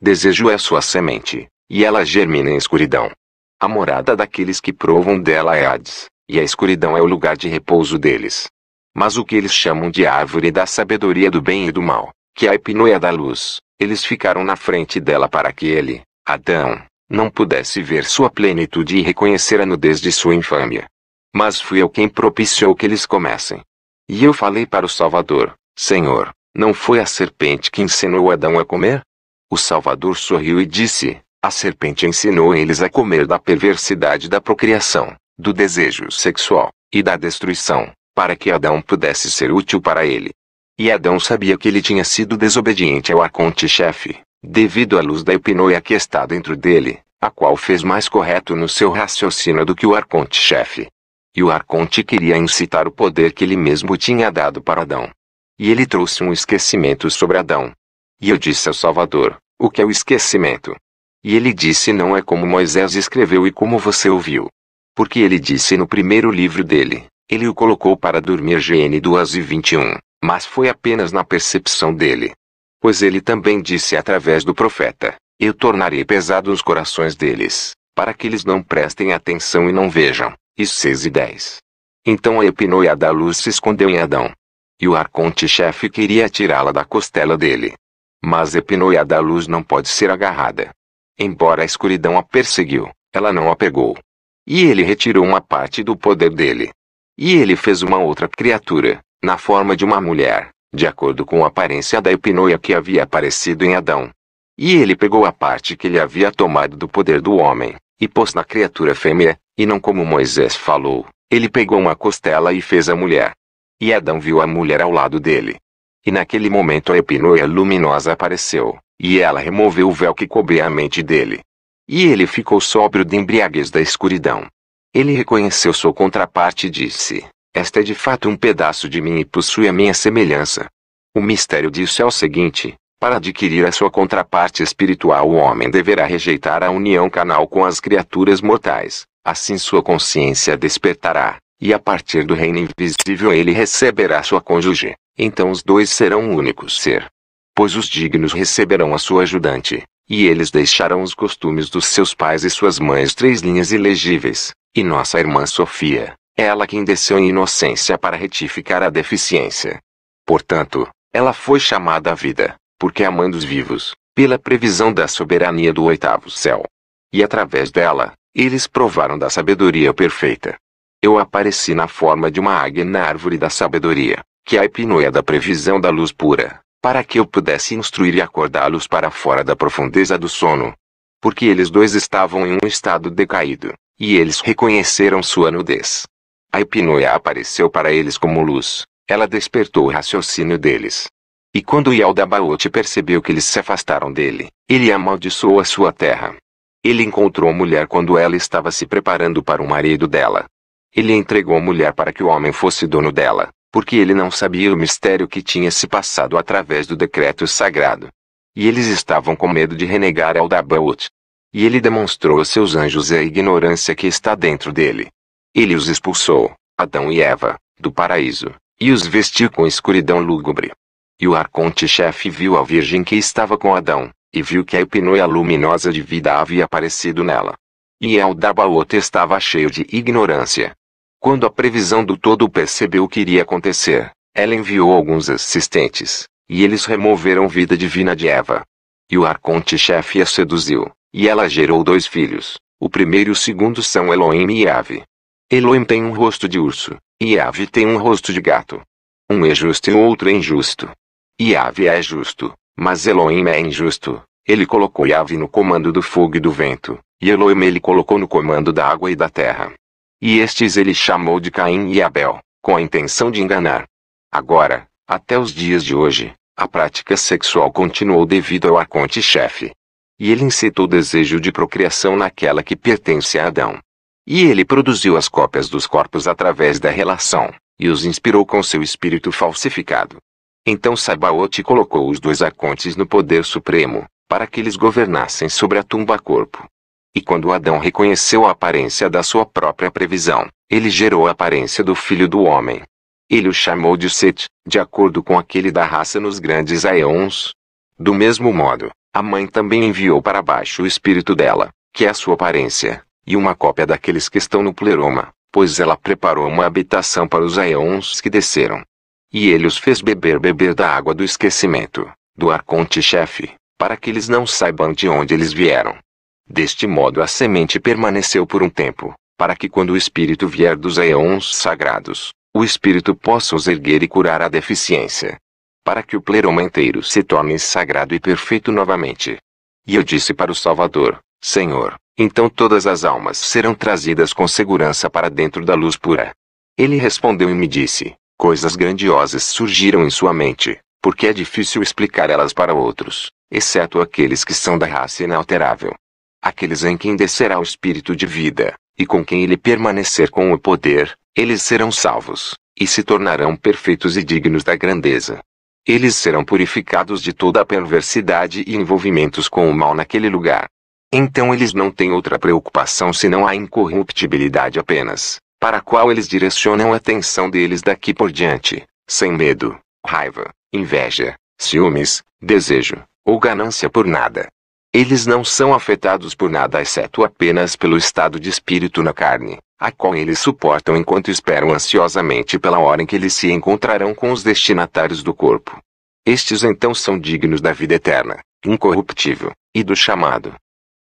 Desejo é sua semente, e ela germina em escuridão. A morada daqueles que provam dela é Hades, e a escuridão é o lugar de repouso deles. Mas o que eles chamam de árvore da sabedoria do bem e do mal, que é a hipnoia da luz, eles ficaram na frente dela para que ele, Adão, não pudesse ver sua plenitude e reconhecer a nudez de sua infâmia. Mas fui eu quem propiciou que eles comessem. E eu falei para o Salvador, Senhor, não foi a serpente que ensinou Adão a comer? O Salvador sorriu e disse, a serpente ensinou eles a comer da perversidade da procriação, do desejo sexual, e da destruição, para que Adão pudesse ser útil para ele. E Adão sabia que ele tinha sido desobediente ao arconte-chefe, devido à luz da hipnoia que está dentro dele, a qual fez mais correto no seu raciocínio do que o arconte-chefe. E o arconte queria incitar o poder que ele mesmo tinha dado para Adão. E ele trouxe um esquecimento sobre Adão. E eu disse ao Salvador, o que é o esquecimento? E ele disse: não é como Moisés escreveu e como você ouviu. Porque ele disse no primeiro livro dele, ele o colocou para dormir. GN 2:21, mas foi apenas na percepção dele. Pois ele também disse através do profeta: eu tornarei pesado os corações deles, para que eles não prestem atenção e não vejam. Isso 6:10. Então a epinoia da luz se escondeu em Adão. E o arconte-chefe queria tirá-la da costela dele. Mas a epinoia da luz não pode ser agarrada. Embora a escuridão a perseguiu, ela não a pegou. E ele retirou uma parte do poder dele. E ele fez uma outra criatura, na forma de uma mulher, de acordo com a aparência da epinoia que havia aparecido em Adão. E ele pegou a parte que ele havia tomado do poder do homem, e pôs na criatura fêmea, e não como Moisés falou, ele pegou uma costela e fez a mulher. E Adão viu a mulher ao lado dele. E naquele momento a epinoia luminosa apareceu, e ela removeu o véu que cobria a mente dele. E ele ficou sóbrio de embriaguez da escuridão. Ele reconheceu sua contraparte e disse: esta é de fato um pedaço de mim e possui a minha semelhança. O mistério disso é o seguinte: para adquirir a sua contraparte espiritual, o homem deverá rejeitar a união carnal com as criaturas mortais, assim sua consciência despertará, e a partir do reino invisível ele receberá sua cônjuge, então os dois serão um único ser. Pois os dignos receberão a sua ajudante, e eles deixarão os costumes dos seus pais e suas mães. 3 linhas ilegíveis, e nossa irmã Sofia, ela quem desceu em inocência para retificar a deficiência. Portanto, ela foi chamada à vida, porque a mãe dos vivos, pela previsão da soberania do 8º céu. E através dela, eles provaram da sabedoria perfeita. Eu apareci na forma de uma águia na árvore da sabedoria, que é a epinoia da previsão da luz pura, para que eu pudesse instruir e acordá-los para fora da profundeza do sono. Porque eles dois estavam em um estado decaído, e eles reconheceram sua nudez. A epinoia apareceu para eles como luz, ela despertou o raciocínio deles. E quando Yaldabaoth percebeu que eles se afastaram dele, ele amaldiçoou a sua terra. Ele encontrou a mulher quando ela estava se preparando para o marido dela. Ele entregou a mulher para que o homem fosse dono dela, porque ele não sabia o mistério que tinha se passado através do decreto sagrado. E eles estavam com medo de renegar Yaldabaoth. E ele demonstrou aos seus anjos a ignorância que está dentro dele. Ele os expulsou, Adão e Eva, do paraíso, e os vestiu com escuridão lúgubre. E o arconte-chefe viu a virgem que estava com Adão, e viu que a epinoia luminosa de vida havia aparecido nela. E Yaldabaoth estava cheio de ignorância. Quando a previsão do todo percebeu o que iria acontecer, ela enviou alguns assistentes, e eles removeram vida divina de Eva. E o arconte-chefe a seduziu, e ela gerou 2 filhos. O primeiro e o segundo são Elohim e Yahvé. Elohim tem um rosto de urso, e Yahvé tem um rosto de gato. Um é justo e o outro é injusto. Yahvé é justo, mas Elohim é injusto. Ele colocou Yahvé no comando do fogo e do vento, e Elohim ele colocou no comando da água e da terra. E estes ele chamou de Caim e Abel, com a intenção de enganar. Agora, até os dias de hoje, a prática sexual continuou devido ao arconte-chefe. E ele incitou o desejo de procriação naquela que pertence a Adão. E ele produziu as cópias dos corpos através da relação, e os inspirou com seu espírito falsificado. Então Sabaoth colocou os 2 arcontes no poder supremo, para que eles governassem sobre a tumba-corpo. E quando Adão reconheceu a aparência da sua própria previsão, ele gerou a aparência do filho do homem. Ele o chamou de Set, de acordo com aquele da raça nos grandes aeons. Do mesmo modo, a mãe também enviou para baixo o espírito dela, que é a sua aparência, e uma cópia daqueles que estão no pleroma, pois ela preparou uma habitação para os aeons que desceram. E ele os fez beber da água do esquecimento, do arconte-chefe, para que eles não saibam de onde eles vieram. Deste modo a semente permaneceu por um tempo, para que quando o espírito vier dos aeons sagrados, o espírito possa os erguer e curar a deficiência. Para que o pleroma inteiro se torne sagrado e perfeito novamente. E eu disse para o Salvador: Senhor, então todas as almas serão trazidas com segurança para dentro da luz pura. Ele respondeu e me disse: coisas grandiosas surgiram em sua mente, porque é difícil explicar elas para outros, exceto aqueles que são da raça inalterável. Aqueles em quem descerá o espírito de vida, e com quem ele permanecer com o poder, eles serão salvos, e se tornarão perfeitos e dignos da grandeza. Eles serão purificados de toda a perversidade e envolvimentos com o mal naquele lugar. Então eles não têm outra preocupação senão a incorruptibilidade apenas, para a qual eles direcionam a atenção deles daqui por diante, sem medo, raiva, inveja, ciúmes, desejo, ou ganância por nada. Eles não são afetados por nada exceto apenas pelo estado de espírito na carne, a qual eles suportam enquanto esperam ansiosamente pela hora em que eles se encontrarão com os destinatários do corpo. Estes então são dignos da vida eterna, incorruptível, e do chamado.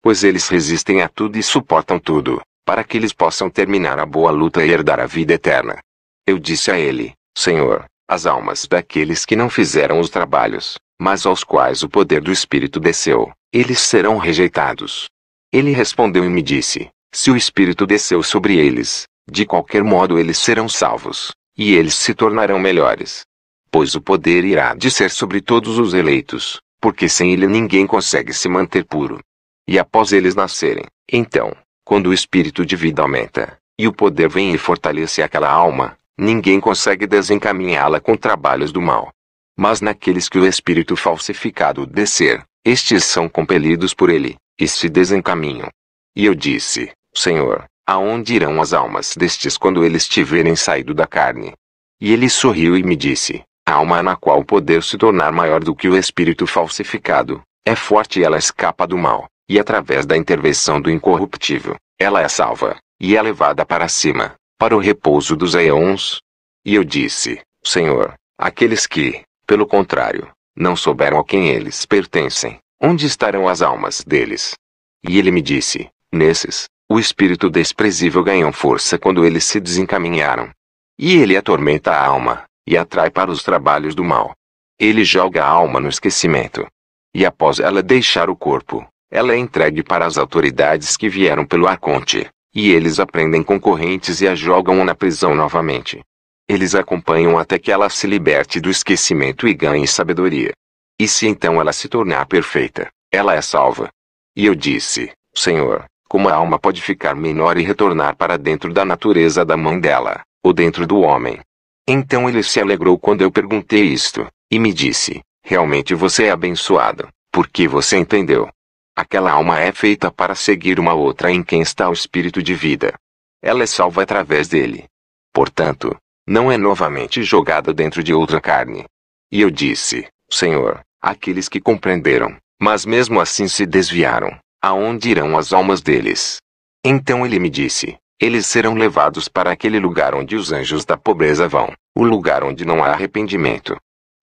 Pois eles resistem a tudo e suportam tudo, para que eles possam terminar a boa luta e herdar a vida eterna. Eu disse a ele, Senhor, as almas daqueles que não fizeram os trabalhos, mas aos quais o poder do Espírito desceu, eles serão rejeitados. Ele respondeu e me disse, se o Espírito desceu sobre eles, de qualquer modo eles serão salvos, e eles se tornarão melhores. Pois o poder irá descer sobre todos os eleitos, porque sem ele ninguém consegue se manter puro. E após eles nascerem, então, quando o Espírito de vida aumenta, e o poder vem e fortalece aquela alma, ninguém consegue desencaminhá-la com trabalhos do mal. Mas naqueles que o Espírito falsificado descer, estes são compelidos por ele, e se desencaminham. E eu disse, Senhor, aonde irão as almas destes quando eles tiverem saído da carne? E ele sorriu e me disse, a alma na qual o poder se tornar maior do que o Espírito falsificado, é forte e ela escapa do mal, e através da intervenção do incorruptível, ela é salva, e é levada para cima, para o repouso dos aeons. E eu disse, Senhor, aqueles que, pelo contrário, não souberam a quem eles pertencem, onde estarão as almas deles? E ele me disse, nesses, o espírito desprezível ganhou força quando eles se desencaminharam. E ele atormenta a alma, e atrai para os trabalhos do mal. Ele joga a alma no esquecimento. E após ela deixar o corpo, ela é entregue para as autoridades que vieram pelo arconte, e eles a prendem com correntes e a jogam na prisão novamente. Eles acompanham até que ela se liberte do esquecimento e ganhe sabedoria. E se então ela se tornar perfeita, ela é salva. E eu disse, Senhor, como a alma pode ficar menor e retornar para dentro da natureza da mão dela, ou dentro do homem? Então ele se alegrou quando eu perguntei isto, e me disse, realmente você é abençoado, porque você entendeu. Aquela alma é feita para seguir uma outra em quem está o espírito de vida. Ela é salva através dele. Portanto, não é novamente jogada dentro de outra carne. E eu disse, Senhor, aqueles que compreenderam, mas mesmo assim se desviaram, aonde irão as almas deles? Então ele me disse, eles serão levados para aquele lugar onde os anjos da pobreza vão, o lugar onde não há arrependimento.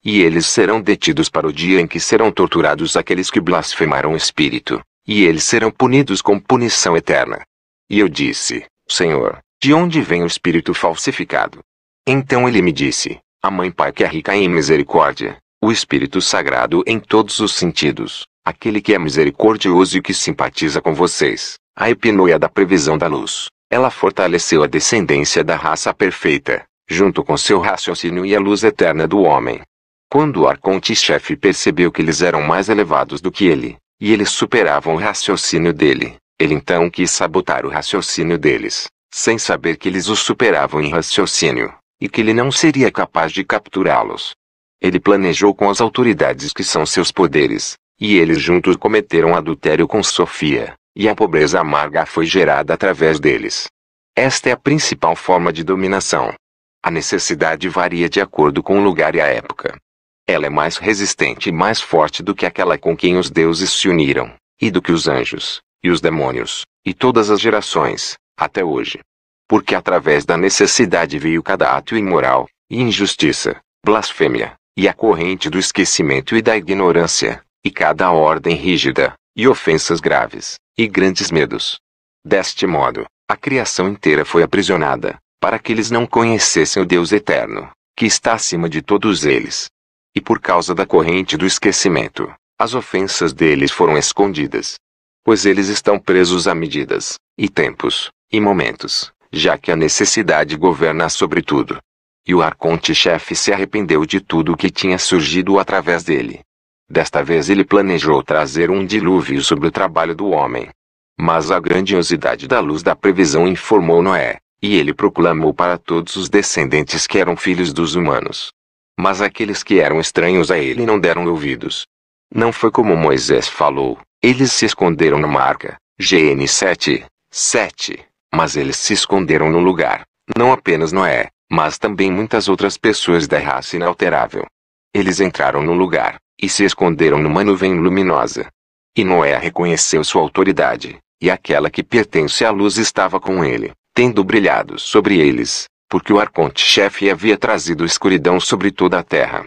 E eles serão detidos para o dia em que serão torturados aqueles que blasfemaram o Espírito, e eles serão punidos com punição eterna. E eu disse, Senhor, de onde vem o Espírito falsificado? Então ele me disse, a Mãe Pai que é rica em misericórdia, o Espírito Sagrado em todos os sentidos, aquele que é misericordioso e que simpatiza com vocês, a epinoia da previsão da luz. Ela fortaleceu a descendência da raça perfeita, junto com seu raciocínio e a luz eterna do homem. Quando o arconte-chefe percebeu que eles eram mais elevados do que ele, e eles superavam o raciocínio dele, ele então quis sabotar o raciocínio deles, sem saber que eles o superavam em raciocínio, e que ele não seria capaz de capturá-los. Ele planejou com as autoridades que são seus poderes, e eles juntos cometeram adultério com Sofia, e a pobreza amarga foi gerada através deles. Esta é a principal forma de dominação. A necessidade varia de acordo com o lugar e a época. Ela é mais resistente e mais forte do que aquela com quem os deuses se uniram, e do que os anjos, e os demônios, e todas as gerações, até hoje. Porque através da necessidade veio cada ato imoral, e injustiça, blasfêmia, e a corrente do esquecimento e da ignorância, e cada ordem rígida, e ofensas graves, e grandes medos. Deste modo, a criação inteira foi aprisionada, para que eles não conhecessem o Deus eterno, que está acima de todos eles. E por causa da corrente do esquecimento, as ofensas deles foram escondidas. Pois eles estão presos a medidas, e tempos, e momentos, já que a necessidade governa sobre tudo. E o arconte-chefe se arrependeu de tudo o que tinha surgido através dele. Desta vez ele planejou trazer um dilúvio sobre o trabalho do homem. Mas a grandiosidade da luz da previsão informou Noé, e ele proclamou para todos os descendentes que eram filhos dos humanos. Mas aqueles que eram estranhos a ele não deram ouvidos. Não foi como Moisés falou, eles se esconderam numa arca, GN 7:7, mas eles se esconderam no lugar, não apenas Noé, mas também muitas outras pessoas da raça inalterável. Eles entraram no lugar, e se esconderam numa nuvem luminosa. E Noé reconheceu sua autoridade, e aquela que pertence à luz estava com ele, tendo brilhado sobre eles, porque o arconte-chefe havia trazido escuridão sobre toda a terra.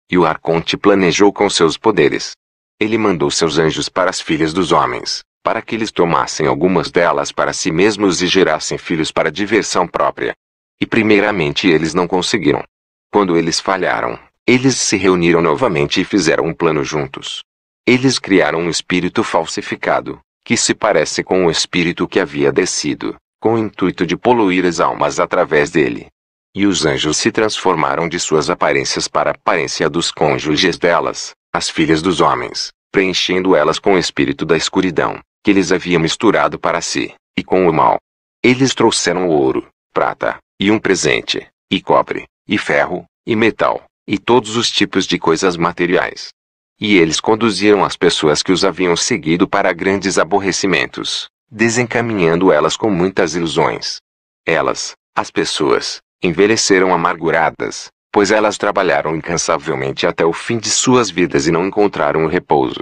E o arconte planejou com seus poderes. Ele mandou seus anjos para as filhas dos homens, para que eles tomassem algumas delas para si mesmos e gerassem filhos para diversão própria. E primeiramente eles não conseguiram. Quando eles falharam, eles se reuniram novamente e fizeram um plano juntos. Eles criaram um espírito falsificado, que se parece com o espírito que havia descido, com o intuito de poluir as almas através dele. E os anjos se transformaram de suas aparências para a aparência dos cônjuges delas, as filhas dos homens, preenchendo elas com o espírito da escuridão, que eles haviam misturado para si, e com o mal. Eles trouxeram ouro, prata, e um presente, e cobre, e ferro, e metal, e todos os tipos de coisas materiais. E eles conduziram as pessoas que os haviam seguido para grandes aborrecimentos, desencaminhando elas com muitas ilusões. Elas, as pessoas, envelheceram amarguradas, pois elas trabalharam incansavelmente até o fim de suas vidas e não encontraram o repouso.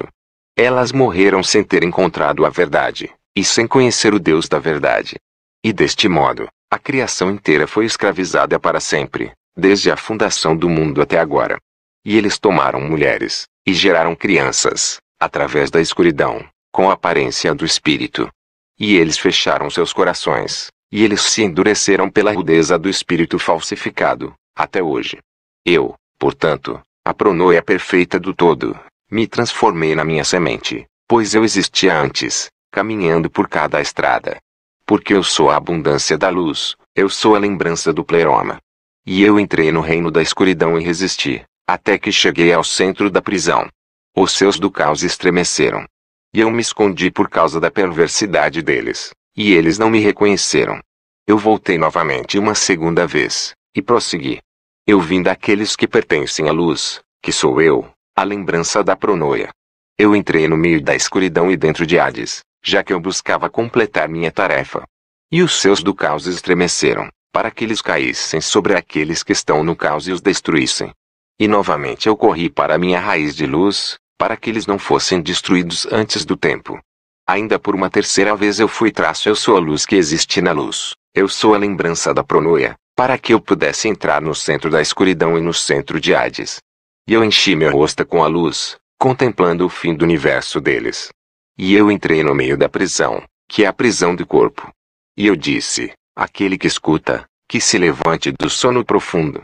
Elas morreram sem ter encontrado a verdade, e sem conhecer o Deus da verdade. E deste modo, a criação inteira foi escravizada para sempre, desde a fundação do mundo até agora. E eles tomaram mulheres, e geraram crianças, através da escuridão, com a aparência do espírito. E eles fecharam seus corações, e eles se endureceram pela rudeza do espírito falsificado, até hoje. Eu, portanto, a pronoia perfeita do todo, me transformei na minha semente, pois eu existia antes, caminhando por cada estrada. Porque eu sou a abundância da luz, eu sou a lembrança do pleroma. E eu entrei no reino da escuridão e resisti, até que cheguei ao centro da prisão. Os seus do caos estremeceram. E eu me escondi por causa da perversidade deles, e eles não me reconheceram. Eu voltei novamente uma segunda vez, e prossegui. Eu vim daqueles que pertencem à luz, que sou eu, a lembrança da pronoia. Eu entrei no meio da escuridão e dentro de Hades, já que eu buscava completar minha tarefa. E os seus do caos estremeceram, para que eles caíssem sobre aqueles que estão no caos e os destruíssem. E novamente eu corri para a minha raiz de luz, para que eles não fossem destruídos antes do tempo. Ainda por uma terceira vez eu fui eu sou a luz que existe na luz, eu sou a lembrança da pronoia, para que eu pudesse entrar no centro da escuridão e no centro de Hades. E eu enchi meu rosto com a luz, contemplando o fim do universo deles. E eu entrei no meio da prisão, que é a prisão do corpo. E eu disse, aquele que escuta, que se levante do sono profundo.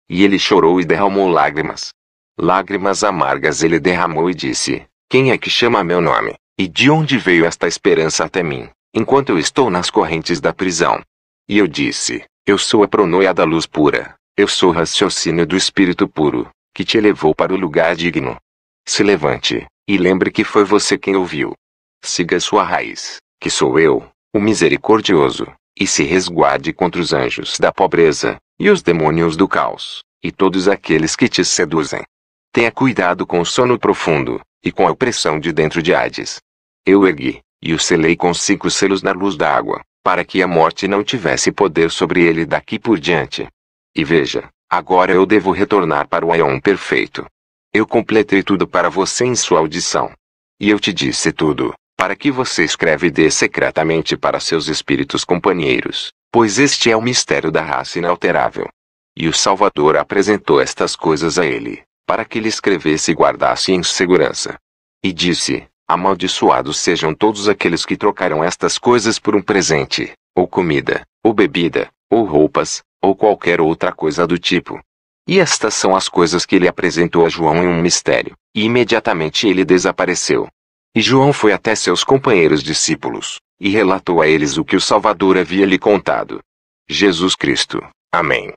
E ele chorou e derramou lágrimas. Lágrimas amargas ele derramou e disse, quem é que chama meu nome, e de onde veio esta esperança até mim, enquanto eu estou nas correntes da prisão? E eu disse, eu sou a pronoia da luz pura, eu sou o raciocínio do Espírito puro, que te elevou para o lugar digno. Se levante, e lembre que foi você quem ouviu. Siga sua raiz, que sou eu, o misericordioso, e se resguarde contra os anjos da pobreza, e os demônios do caos, e todos aqueles que te seduzem. Tenha cuidado com o sono profundo, e com a opressão de dentro de Hades. Eu ergui, e o selei com 5 selos na luz da água, para que a morte não tivesse poder sobre ele daqui por diante. E veja, agora eu devo retornar para o Aion perfeito. Eu completei tudo para você em sua audição. E eu te disse tudo, para que você escreve e dê secretamente para seus espíritos companheiros, pois este é o mistério da raça inalterável. E o Salvador apresentou estas coisas a ele, para que ele escrevesse e guardasse em segurança. E disse, amaldiçoados sejam todos aqueles que trocaram estas coisas por um presente, ou comida, ou bebida, ou roupas, ou qualquer outra coisa do tipo. E estas são as coisas que ele apresentou a João em um mistério, e imediatamente ele desapareceu. E João foi até seus companheiros discípulos, e relatou a eles o que o Salvador havia lhe contado. Jesus Cristo. Amém.